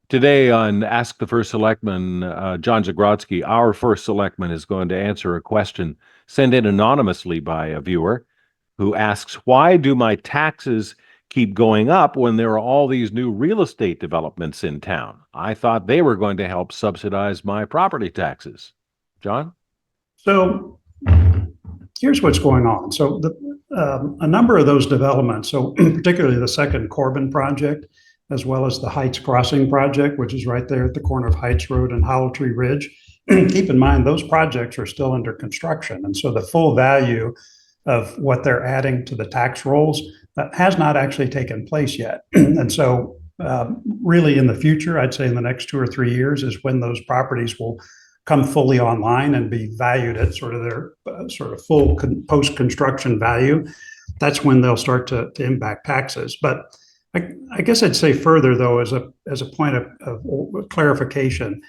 Today on Ask the First Selectman, John Zagrodzky, our first selectman, is going to answer a question sent in anonymously by a viewer who asks, why do my taxes keep going up when there are all these new real estate developments in town? I thought they were going to help subsidize my property taxes. John? So here's what's going on. So a number of those developments, so particularly the second Corbin project, as well as the Heights Crossing project, which is right there at the corner of Heights Road and Hollow Tree Ridge. Keep in mind, those projects are still under construction. And so the full value of what they're adding to the tax rolls has not actually taken place yet. And so really in the future, I'd say in the next 2 or 3 years is when those properties will come fully online and be valued at sort of their full post-construction value. That's when they'll start to impact taxes. But I guess I'd say further, though, as a point of clarification,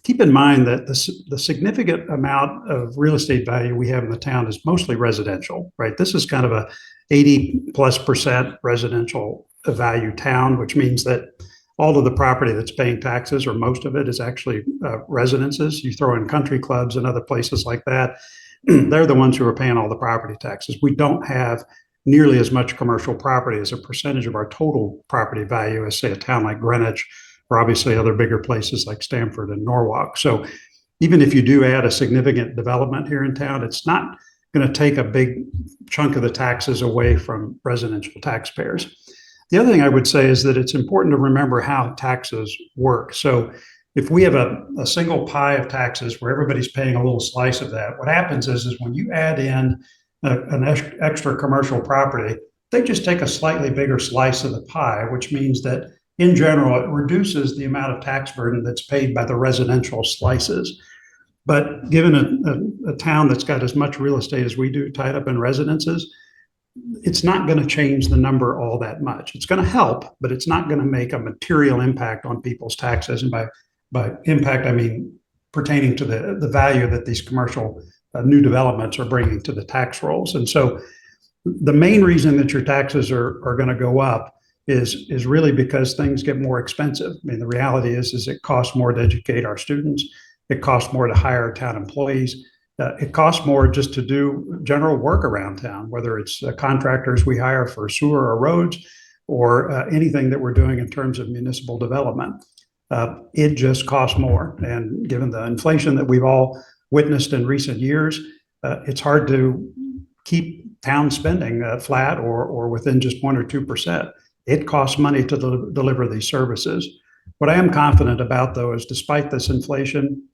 keep in mind that the significant amount of real estate value we have in the town is mostly residential, right? This is kind of a 80+% residential value town, which means that all of the property that's paying taxes, or most of it, is actually residences. You throw in country clubs and other places like that, they're the ones who are paying all the property taxes. We don't have nearly as much commercial property as a percentage of our total property value as, say, a town like Greenwich, or obviously other bigger places like Stamford and Norwalk. So even if you do add a significant development here in town, it's not going to take a big chunk of the taxes away from residential taxpayers. The other thing I would say is that it's important to remember how taxes work. So if we have a single pie of taxes where everybody's paying a little slice of that, what happens is when you add in an extra commercial property, they just take a slightly bigger slice of the pie, which means that in general, it reduces the amount of tax burden that's paid by the residential slices. But given a town that's got as much real estate as we do tied up in residences, it's not going to change the number all that much. It's going to help, but it's not going to make a material impact on people's taxes. And by impact, I mean pertaining to the value that these commercial new developments are bringing to the tax rolls. And so the main reason that your taxes are going to go up is really because things get more expensive. I mean, the reality is it costs more to educate our students. It costs more to hire town employees. It costs more just to do general work around town, whether it's contractors we hire for sewer or roads, or anything that we're doing in terms of municipal development. It just costs more. And given the inflation that we've all witnessed in recent years, it's hard to keep town spending flat or within just 1 or 2%. It costs money to deliver these services. What I am confident about, though, is despite this inflation,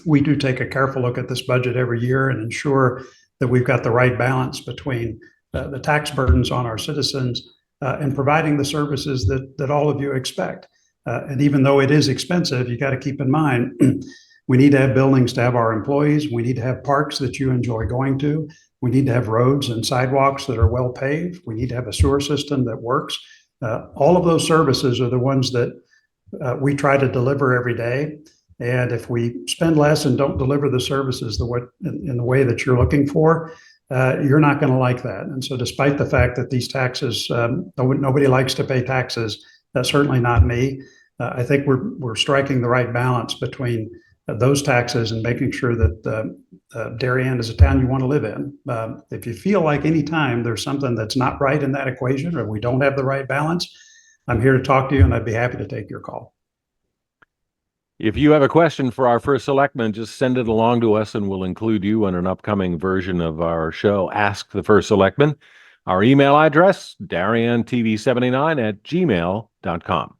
we do take a careful look at this budget every year and ensure that we've got the right balance between the tax burdens on our citizens and providing the services that all of you expect. And even though it is expensive, you got to keep in mind, we need to have buildings to have our employees. We need to have parks that you enjoy going to. We need to have roads and sidewalks that are well paved. We need to have a sewer system that works. All of those services are the ones that we try to deliver every day. And if we spend less and don't deliver the services in the way that you're looking for, you're not going to like that. And so despite the fact that these taxes, nobody likes to pay taxes, that's certainly not me. I think we're striking the right balance between those taxes and making sure that Darien is a town you want to live in. If you feel like any time there's something that's not right in that equation, or we don't have the right balance, I'm here to talk to you, and I'd be happy to take your call. If you have a question for our first selectman, just send it along to us and we'll include you in an upcoming version of our show, Ask the First Selectman. Our email address, DarienTV79@gmail.com.